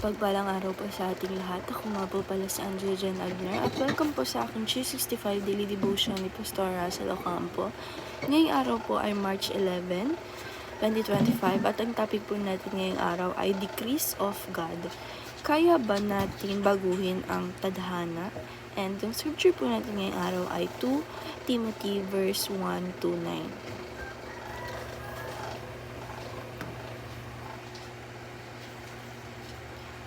Mapagpalang araw po sa ating lahat. Ako nga po pala si Andrea Jen Agner at welcome po sa aking 365 Daily Devotion ni Pastor Russell Ocampo. Ngayong araw po ay March 11, 2025 at ang topic po natin ngayong araw ay Decrees of God. Kaya ba natin baguhin ang tadhana? And ang scripture po natin ngayong araw ay 2 Timothy verse 1 to 9.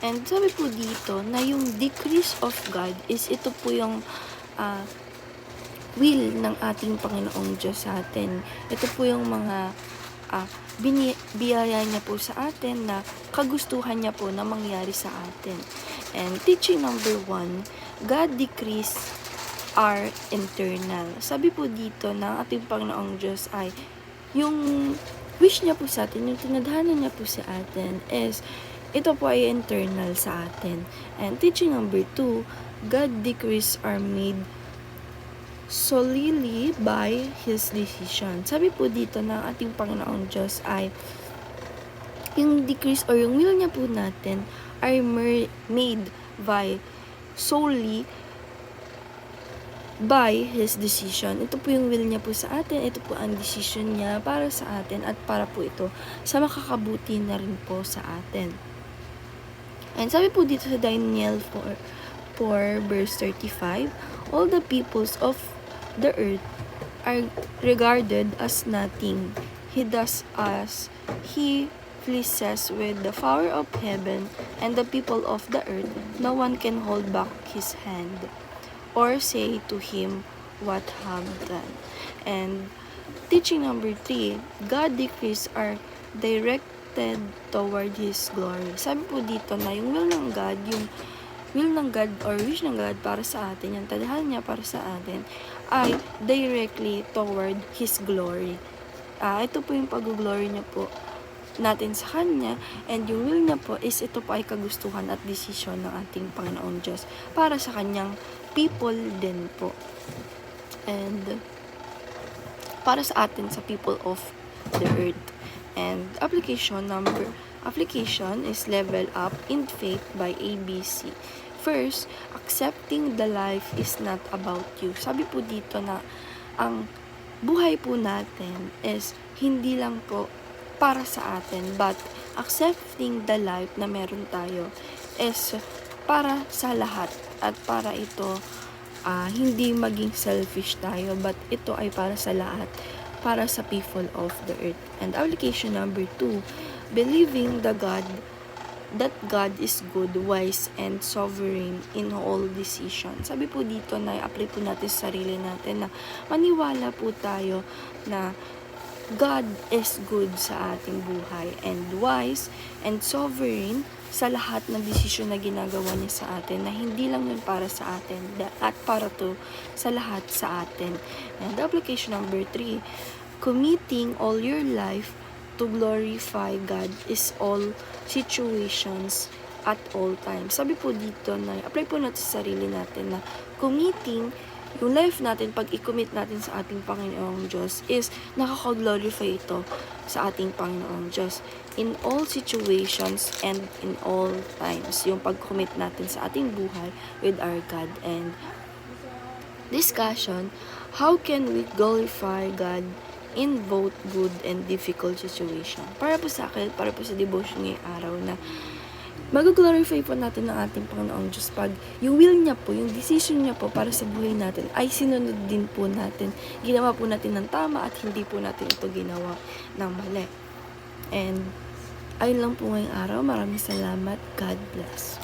And sabi po dito na yung decrease of God is ito po yung will ng ating Panginoong Diyos sa atin. Ito po yung mga biyaya niya po sa atin na kagustuhan niya po na mangyari sa atin. And teaching number 1, God decrees are internal. Sabi po dito na ating Panginoong Diyos ay yung wish niya po sa atin, yung tinadhana niya po sa atin is ito po ay internal sa atin. And teaching number 2, God decrees are made solely by His decision. Sabi po dito na ating Panginoong Diyos ay yung decrease or yung will niya po natin are made by solely by His decision. Ito po yung will niya po sa atin. Ito po ang decision niya para sa atin at para po ito sa makakabuti na rin po sa atin. And sabi po dito sa Daniel 4 verse 35, all the peoples of the earth are regarded as nothing. He does as He pleases with the power of heaven, and the people of the earth, no one can hold back His hand, or say to Him, what have done. And teaching number 3, God decrees are directed toward His glory. Sabi po dito na yung will ng God or wish ng God para sa atin, yung tadhana niya para sa atin, ay directly toward His glory. Ito po yung pag-glory niya po natin sa Kanya, and yung will niya po is ito po ay kagustuhan at desisyon ng ating Panginoong Diyos para sa Kanyang people din po. And para sa atin, sa people of the earth. And application is level up in faith by ABC. First, accepting the life is not about you. Sabi po dito na ang buhay po natin is hindi lang po para sa atin, but accepting the life na meron tayo is para sa lahat at para ito hindi maging selfish tayo, but ito ay para sa lahat, para sa people of the earth. And application number 2, believing that God is good, wise, and sovereign in all decisions. Sabi po dito na i-apply po natin sa sarili natin na maniwala po tayo na God is good sa ating buhay, and wise and sovereign sa lahat ng desisyon na ginagawa niya sa atin, na hindi lang yun para sa atin at para to sa lahat sa atin. And application number 3, committing all your life to glorify God is all situations at all times. Sabi po dito na apply po natin sa sarili natin na committing yung life natin, pag i-commit natin sa ating Panginoong Diyos is nakaka-glorify ito sa ating Panginoong Diyos in all situations and in all times. Yung pag-commit natin sa ating buhay with our God. And discussion, how can we glorify God in both good and difficult situation? Para po sa akin, para po sa devotion ngayong araw na mag-glorify po natin ang ating Panginoong Diyos pag yung will niya po, yung decision niya po para sa buhay natin ay sinunod din po natin. Ginawa po natin ng tama at hindi po natin ito ginawa ng mali. And ayun lang po ngayong araw. Maraming salamat. God bless.